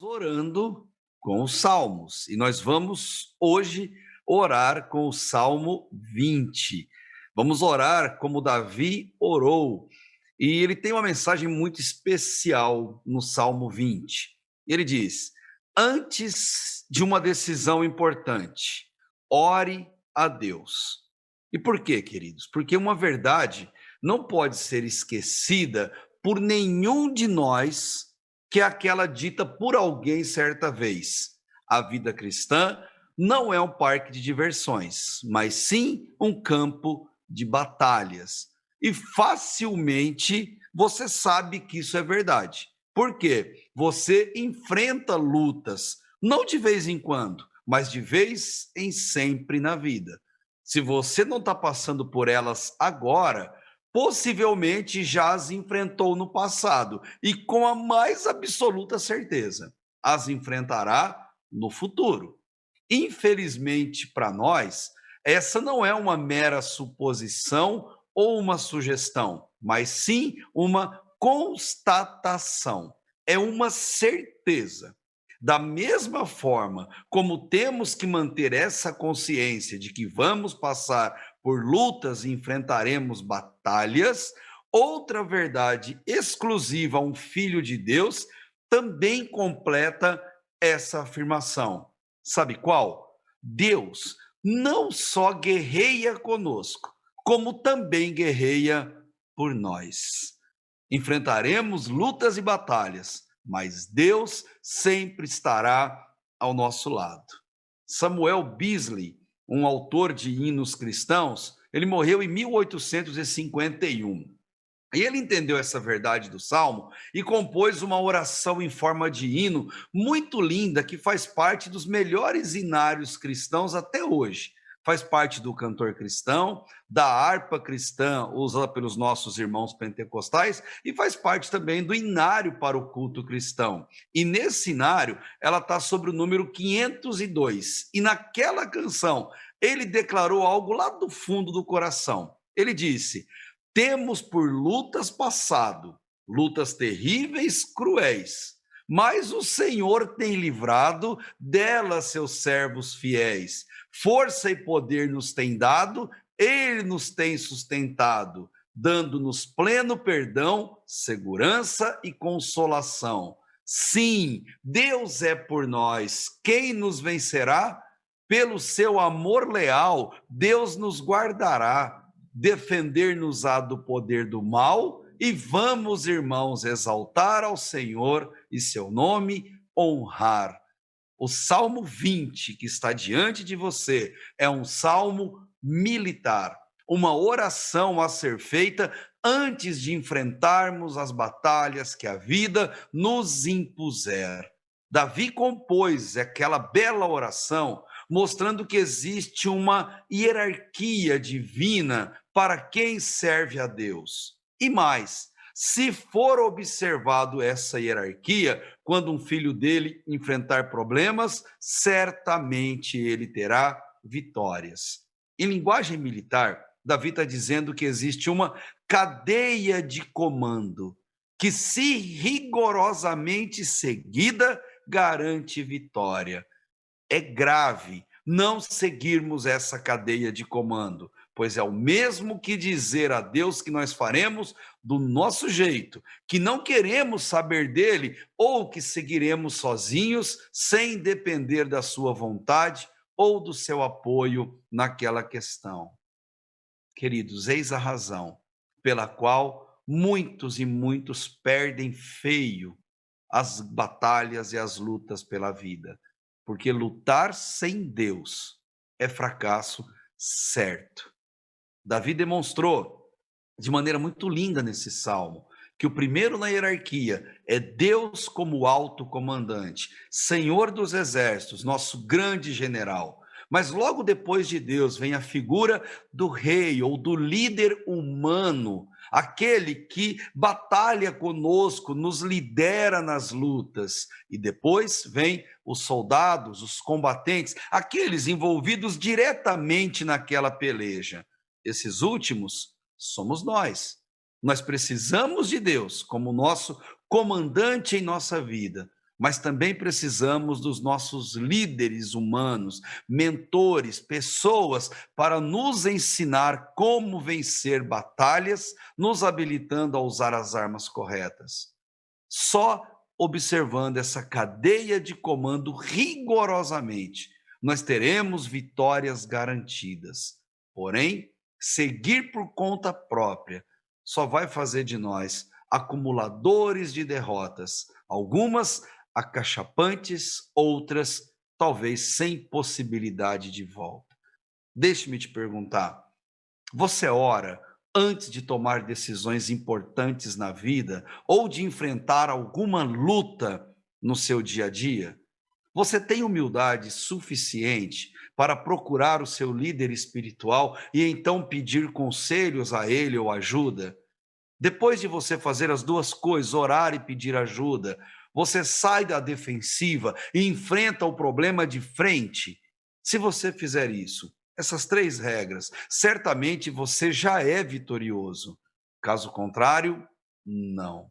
Orando com os salmos. E nós vamos hoje orar com o Salmo 20. Vamos orar como Davi orou. E ele tem uma mensagem muito especial no Salmo 20. Ele diz: Antes de uma decisão importante, ore a Deus. E por quê, queridos? Porque uma verdade não pode ser esquecida por nenhum de nós, que é aquela dita por alguém certa vez: a vida cristã não é um parque de diversões, mas sim um campo de batalhas. E facilmente você sabe que isso é verdade. Por quê? Você enfrenta lutas, não de vez em quando, mas de vez em sempre na vida. Se você não está passando por elas agora, possivelmente já as enfrentou no passado e com a mais absoluta certeza as enfrentará no futuro. Infelizmente para nós, essa não é uma mera suposição ou uma sugestão, mas sim uma constatação, é uma certeza. Da mesma forma como temos que manter essa consciência de que vamos passar por lutas e enfrentaremos batalhas, outra verdade exclusiva a um filho de Deus também completa essa afirmação. Sabe qual? Deus não só guerreia conosco, como também guerreia por nós. Enfrentaremos lutas e batalhas, mas Deus sempre estará ao nosso lado. Samuel Beasley, um autor de hinos cristãos, ele morreu em 1851. E ele entendeu essa verdade do Salmo e compôs uma oração em forma de hino muito linda, que faz parte dos melhores hinários cristãos até hoje. Faz parte do cantor cristão, da harpa cristã usada pelos nossos irmãos pentecostais e faz parte também do hinário para o culto cristão. E nesse hinário, ela está sobre o número 502. E naquela canção, ele declarou algo lá do fundo do coração. Ele disse: temos por lutas passado, lutas terríveis, cruéis, mas o Senhor tem livrado delas seus servos fiéis. Força e poder nos tem dado, ele nos tem sustentado, dando-nos pleno perdão, segurança e consolação. Sim, Deus é por nós. Quem nos vencerá? Pelo seu amor leal, Deus nos guardará. Defender-nos-á do poder do mal, e vamos, irmãos, exaltar ao Senhor e seu nome honrar. O Salmo 20, que está diante de você, é um salmo militar, uma oração a ser feita antes de enfrentarmos as batalhas que a vida nos impuser. Davi compôs aquela bela oração mostrando que existe uma hierarquia divina para quem serve a Deus. E mais, se for observado essa hierarquia, quando um filho dele enfrentar problemas, certamente ele terá vitórias. Em linguagem militar, Davi está dizendo que existe uma cadeia de comando que, se rigorosamente seguida, garante vitória. É grave não seguirmos essa cadeia de comando, pois é o mesmo que dizer a Deus que nós faremos do nosso jeito, que não queremos saber dele ou que seguiremos sozinhos sem depender da sua vontade ou do seu apoio naquela questão. Queridos, eis a razão pela qual muitos e muitos perdem feio as batalhas e as lutas pela vida, porque lutar sem Deus é fracasso certo. Davi demonstrou de maneira muito linda nesse salmo que o primeiro na hierarquia é Deus como alto comandante, Senhor dos exércitos, nosso grande general. Mas logo depois de Deus vem a figura do rei ou do líder humano, aquele que batalha conosco, nos lidera nas lutas. E depois vem os soldados, os combatentes, aqueles envolvidos diretamente naquela peleja. Esses últimos somos nós. Nós precisamos de Deus como nosso comandante em nossa vida, mas também precisamos dos nossos líderes humanos, mentores, pessoas para nos ensinar como vencer batalhas, nos habilitando a usar as armas corretas. Só observando essa cadeia de comando rigorosamente, nós teremos vitórias garantidas. Porém, seguir por conta própria só vai fazer de nós acumuladores de derrotas, algumas acachapantes, outras talvez sem possibilidade de volta. Deixe-me te perguntar: você ora antes de tomar decisões importantes na vida ou de enfrentar alguma luta no seu dia a dia? Você tem humildade suficiente para procurar o seu líder espiritual e então pedir conselhos a ele ou ajuda? Depois de você fazer as duas coisas, orar e pedir ajuda, você sai da defensiva e enfrenta o problema de frente. Se você fizer isso, essas três regras, certamente você já é vitorioso. Caso contrário, não.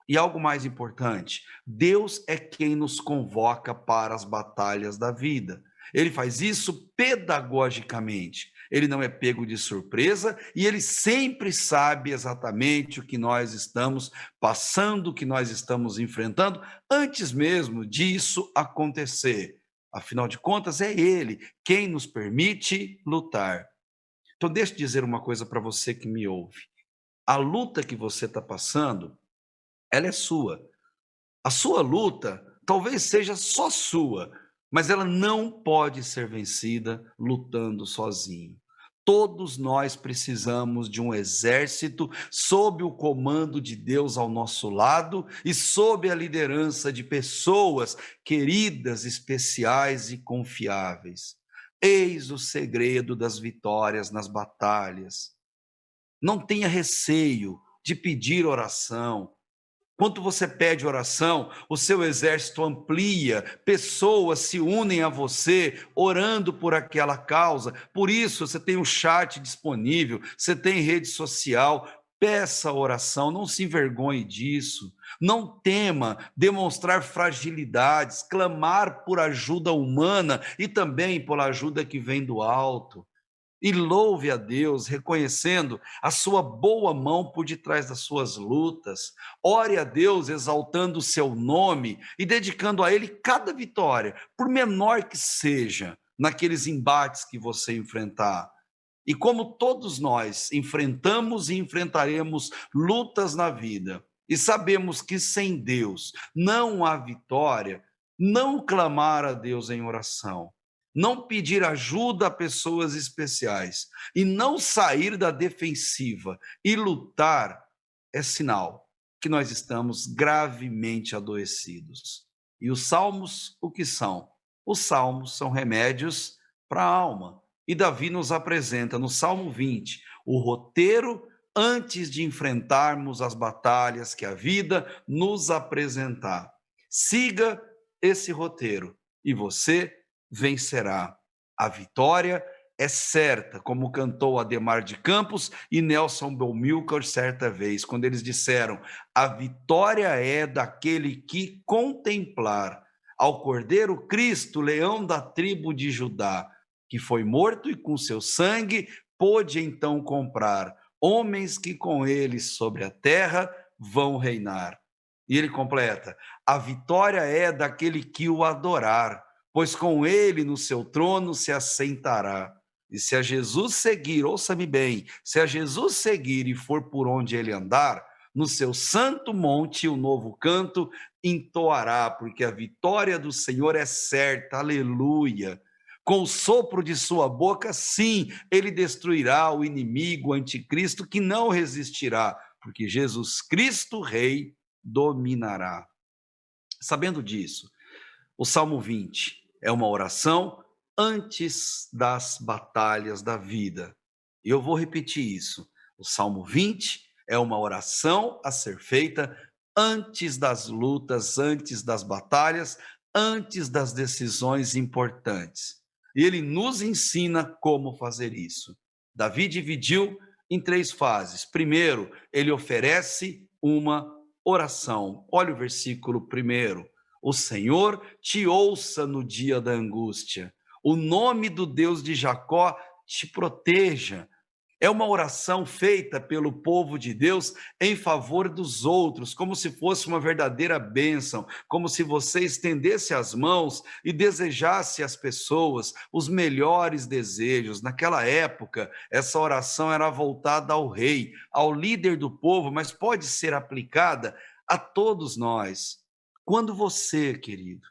E algo mais importante, Deus é quem nos convoca para as batalhas da vida. Ele faz isso pedagogicamente. Ele não é pego de surpresa e ele sempre sabe exatamente o que nós estamos passando, o que nós estamos enfrentando, antes mesmo disso acontecer. Afinal de contas, é ele quem nos permite lutar. Então, deixa eu dizer uma coisa para você que me ouve. A luta que você está passando, ela é sua. A sua luta talvez seja só sua, mas ela não pode ser vencida lutando sozinho. Todos nós precisamos de um exército sob o comando de Deus ao nosso lado e sob a liderança de pessoas queridas, especiais e confiáveis. Eis o segredo das vitórias nas batalhas. Não tenha receio de pedir oração. Quando você pede oração, o seu exército amplia, pessoas se unem a você, orando por aquela causa. Por isso, você tem um chat disponível, você tem rede social. Peça oração, não se envergonhe disso. Não tema demonstrar fragilidades, clamar por ajuda humana e também por ajuda que vem do alto. E louve a Deus, reconhecendo a sua boa mão por detrás das suas lutas. Ore a Deus, exaltando o seu nome e dedicando a Ele cada vitória, por menor que seja, naqueles embates que você enfrentar. E como todos nós enfrentamos e enfrentaremos lutas na vida, e sabemos que sem Deus não há vitória, não clamar a Deus em oração, não pedir ajuda a pessoas especiais e não sair da defensiva e lutar é sinal que nós estamos gravemente adoecidos. E os salmos, o que são? Os salmos são remédios para a alma. E Davi nos apresenta no Salmo 20 o roteiro antes de enfrentarmos as batalhas que a vida nos apresentar. Siga esse roteiro e você vencerá. A vitória é certa, como cantou Ademar de Campos e Nelson Belmilcar certa vez, quando eles disseram: a vitória é daquele que contemplar ao Cordeiro Cristo, leão da tribo de Judá, que foi morto e com seu sangue pôde então comprar homens que com ele sobre a terra vão reinar. E ele completa: a vitória é daquele que o adorar, pois com ele no seu trono se assentará. E se a Jesus seguir, ouça-me bem, se a Jesus seguir e for por onde ele andar, no seu santo monte o novo canto entoará, porque a vitória do Senhor é certa, aleluia. Com o sopro de sua boca, sim, ele destruirá o inimigo, o anticristo, que não resistirá, porque Jesus Cristo, Rei, dominará. Sabendo disso, o Salmo 20 é uma oração antes das batalhas da vida. E eu vou repetir isso. O Salmo 20 é uma oração a ser feita antes das lutas, antes das batalhas, antes das decisões importantes. E ele nos ensina como fazer isso. Davi dividiu em três fases. Primeiro, ele oferece uma oração. Olha o versículo primeiro. O Senhor te ouça no dia da angústia. O nome do Deus de Jacó te proteja. É uma oração feita pelo povo de Deus em favor dos outros, como se fosse uma verdadeira bênção, como se você estendesse as mãos e desejasse às pessoas os melhores desejos. Naquela época, essa oração era voltada ao rei, ao líder do povo, mas pode ser aplicada a todos nós. Quando você, querido,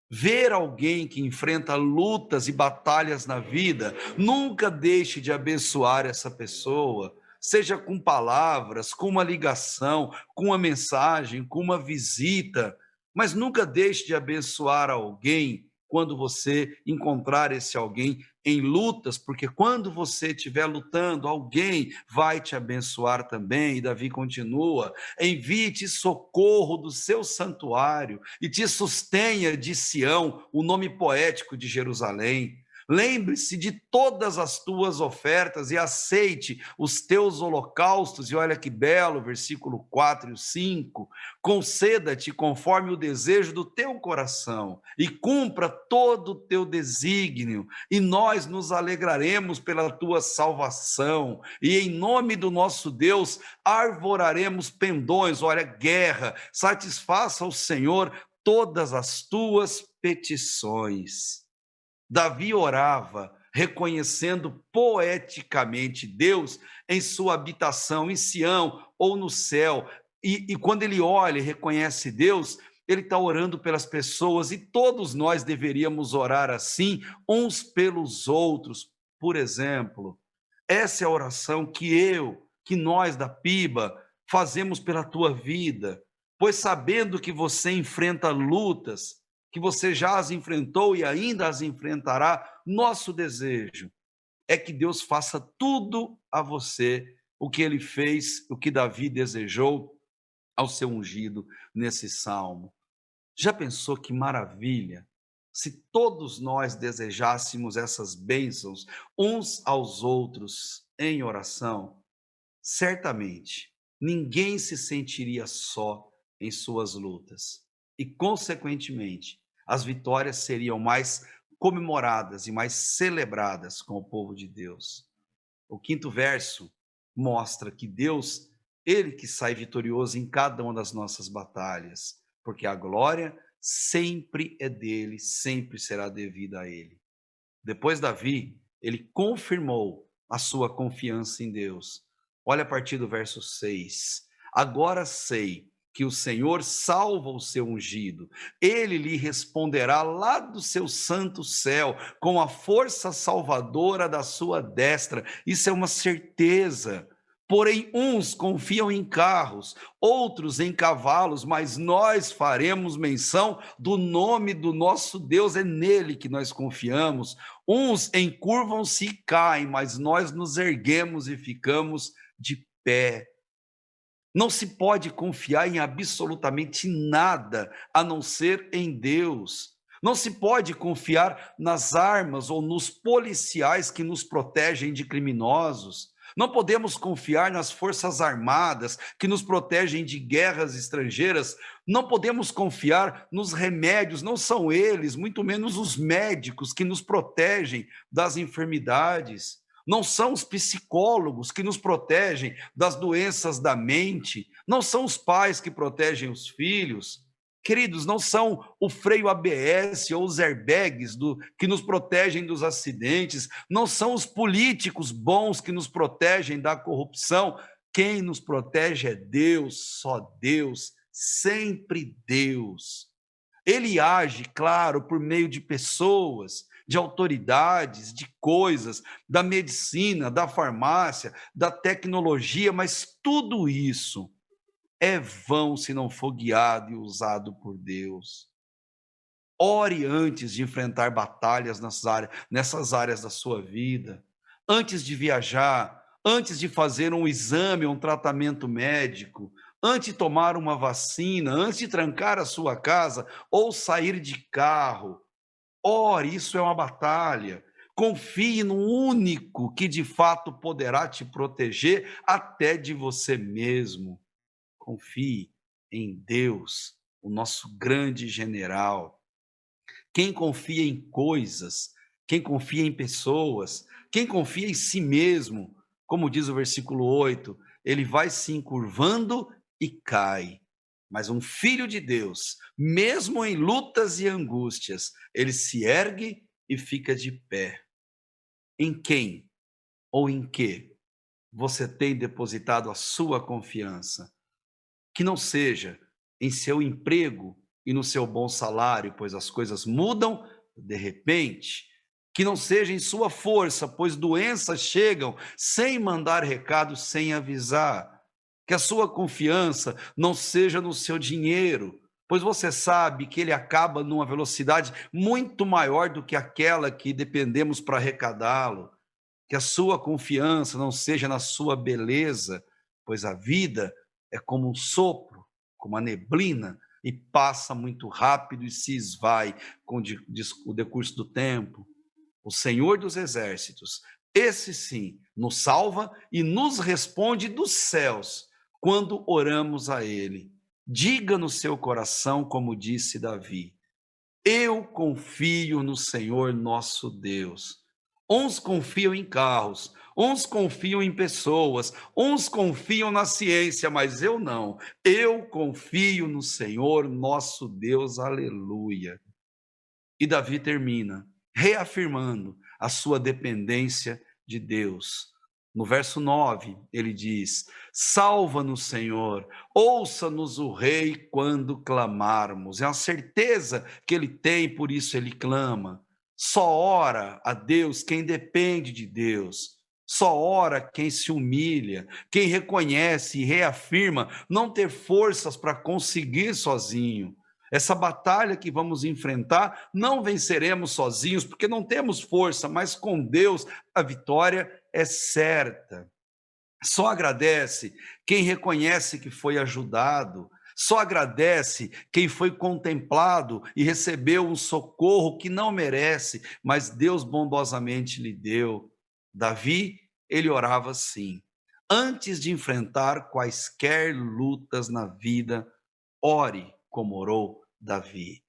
ver alguém que enfrenta lutas e batalhas na vida, nunca deixe de abençoar essa pessoa, seja com palavras, com uma ligação, com uma mensagem, com uma visita, mas nunca deixe de abençoar alguém quando você encontrar esse alguém em lutas, porque quando você estiver lutando, alguém vai te abençoar também. E Davi continua: envie-te socorro do seu santuário e te sustenha de Sião, o nome poético de Jerusalém. Lembre-se de todas as tuas ofertas e aceite os teus holocaustos. E olha que belo, versículo 4 e 5. Conceda-te conforme o desejo do teu coração e cumpra todo o teu desígnio, e nós nos alegraremos pela tua salvação. E em nome do nosso Deus, arvoraremos pendões. Olha, guerra, satisfaça ao Senhor todas as tuas petições. Davi orava reconhecendo poeticamente Deus em sua habitação em Sião ou no céu. E quando ele olha e reconhece Deus, ele está orando pelas pessoas, e todos nós deveríamos orar assim, uns pelos outros. Por exemplo, essa é a oração que nós da PIBA fazemos pela tua vida, pois sabendo que você enfrenta lutas, que você já as enfrentou e ainda as enfrentará, nosso desejo é que Deus faça tudo a você o que ele fez, o que Davi desejou ao seu ungido nesse salmo. Já pensou que maravilha se todos nós desejássemos essas bênçãos uns aos outros em oração? Certamente ninguém se sentiria só em suas lutas e, consequentemente, as vitórias seriam mais comemoradas e mais celebradas com o povo de Deus. O quinto verso mostra que Deus, ele que sai vitorioso em cada uma das nossas batalhas, porque a glória sempre é dele, sempre será devida a ele. Depois Davi, ele confirmou a sua confiança em Deus. Olha a partir do verso 6. Agora sei que o Senhor salva o seu ungido. Ele lhe responderá lá do seu santo céu, com a força salvadora da sua destra. Isso é uma certeza. Porém, uns confiam em carros, outros em cavalos, mas nós faremos menção do nome do nosso Deus, é nele que nós confiamos. Uns encurvam-se e caem, mas nós nos erguemos e ficamos de pé. Não se pode confiar em absolutamente nada a não ser em Deus. Não se pode confiar nas armas ou nos policiais que nos protegem de criminosos. Não podemos confiar nas forças armadas que nos protegem de guerras estrangeiras. Não podemos confiar nos remédios, não são eles, muito menos os médicos que nos protegem das enfermidades. Não são os psicólogos que nos protegem das doenças da mente, não são os pais que protegem os filhos. Queridos, não são o freio ABS ou os airbags que nos protegem dos acidentes, não são os políticos bons que nos protegem da corrupção. Quem nos protege é Deus, só Deus, sempre Deus. Ele age, claro, por meio de pessoas, de autoridades, de coisas, da medicina, da farmácia, da tecnologia, mas tudo isso é vão se não for guiado e usado por Deus. Ore antes de enfrentar batalhas nessas áreas da sua vida, antes de viajar, antes de fazer um exame ou um tratamento médico, antes de tomar uma vacina, antes de trancar a sua casa ou sair de carro. Ore, isso é uma batalha. Confie no único que de fato poderá te proteger até de você mesmo. Confie em Deus, o nosso grande general. Quem confia em coisas, quem confia em pessoas, quem confia em si mesmo, como diz o versículo 8, ele vai se encurvando e cai. Mas um filho de Deus, mesmo em lutas e angústias, ele se ergue e fica de pé. Em quem ou em que você tem depositado a sua confiança? Que não seja em seu emprego e no seu bom salário, pois as coisas mudam de repente. Que não seja em sua força, pois doenças chegam sem mandar recado, sem avisar. Que a sua confiança não seja no seu dinheiro, pois você sabe que ele acaba numa velocidade muito maior do que aquela que dependemos para arrecadá-lo. Que a sua confiança não seja na sua beleza, pois a vida é como um sopro, como a neblina, e passa muito rápido e se esvai com o decurso do tempo. O Senhor dos Exércitos, esse sim, nos salva e nos responde dos céus quando oramos a Ele. Diga no seu coração, como disse Davi: eu confio no Senhor nosso Deus. Uns confiam em carros, uns confiam em pessoas, uns confiam na ciência, mas eu não. Eu confio no Senhor nosso Deus. Aleluia. E Davi termina reafirmando a sua dependência de Deus. No verso 9, ele diz: salva-nos, Senhor, ouça-nos o Rei quando clamarmos. É a certeza que ele tem, por isso ele clama. Só ora a Deus quem depende de Deus. Só ora quem se humilha, quem reconhece e reafirma não ter forças para conseguir sozinho. Essa batalha que vamos enfrentar, não venceremos sozinhos, porque não temos força, mas com Deus a vitória é certa. Só agradece quem reconhece que foi ajudado, só agradece quem foi contemplado e recebeu um socorro que não merece, mas Deus bondosamente lhe deu. Davi, ele orava assim: antes de enfrentar quaisquer lutas na vida, ore como orou Davi.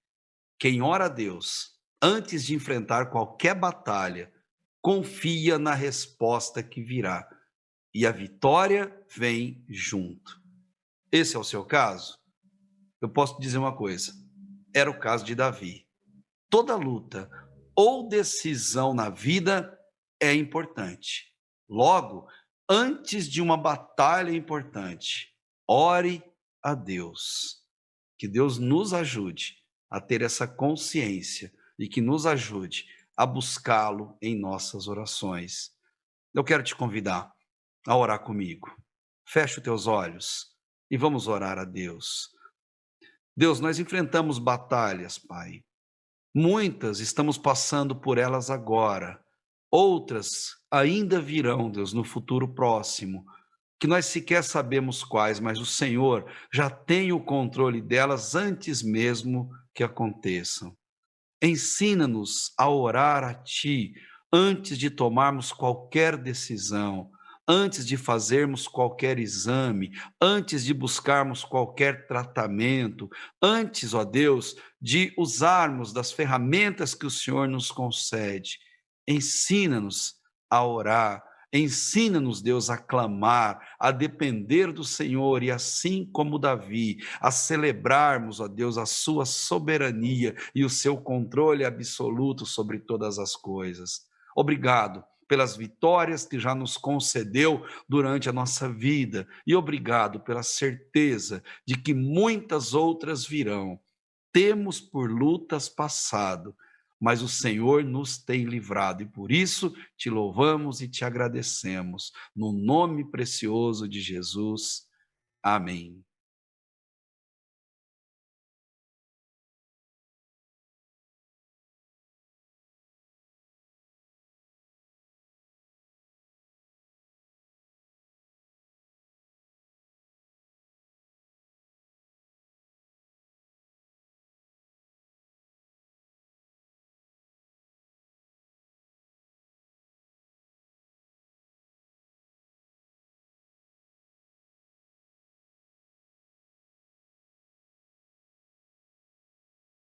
Quem ora a Deus antes de enfrentar qualquer batalha, confia na resposta que virá e a vitória vem junto. Esse é o seu caso? Eu posso dizer uma coisa: era o caso de Davi. Toda luta ou decisão na vida é importante. Logo, antes de uma batalha importante, ore a Deus. Que Deus nos ajude a ter essa consciência e que nos ajude a buscá-lo em nossas orações. Eu quero te convidar a orar comigo. Feche os teus olhos e vamos orar a Deus. Deus, nós enfrentamos batalhas, Pai. Muitas estamos passando por elas agora. Outras ainda virão, Deus, no futuro próximo, que nós sequer sabemos quais, mas o Senhor já tem o controle delas antes mesmo que aconteçam. Ensina-nos a orar a Ti antes de tomarmos qualquer decisão, antes de fazermos qualquer exame, antes de buscarmos qualquer tratamento, antes, ó Deus, de usarmos das ferramentas que o Senhor nos concede. Ensina-nos a orar. Ensina-nos, Deus, a clamar, a depender do Senhor e assim como Davi, a celebrarmos, ó Deus, a sua soberania e o seu controle absoluto sobre todas as coisas. Obrigado pelas vitórias que já nos concedeu durante a nossa vida e obrigado pela certeza de que muitas outras virão. Temos por lutas passado, mas o Senhor nos tem livrado e por isso te louvamos e te agradecemos. No nome precioso de Jesus. Amém.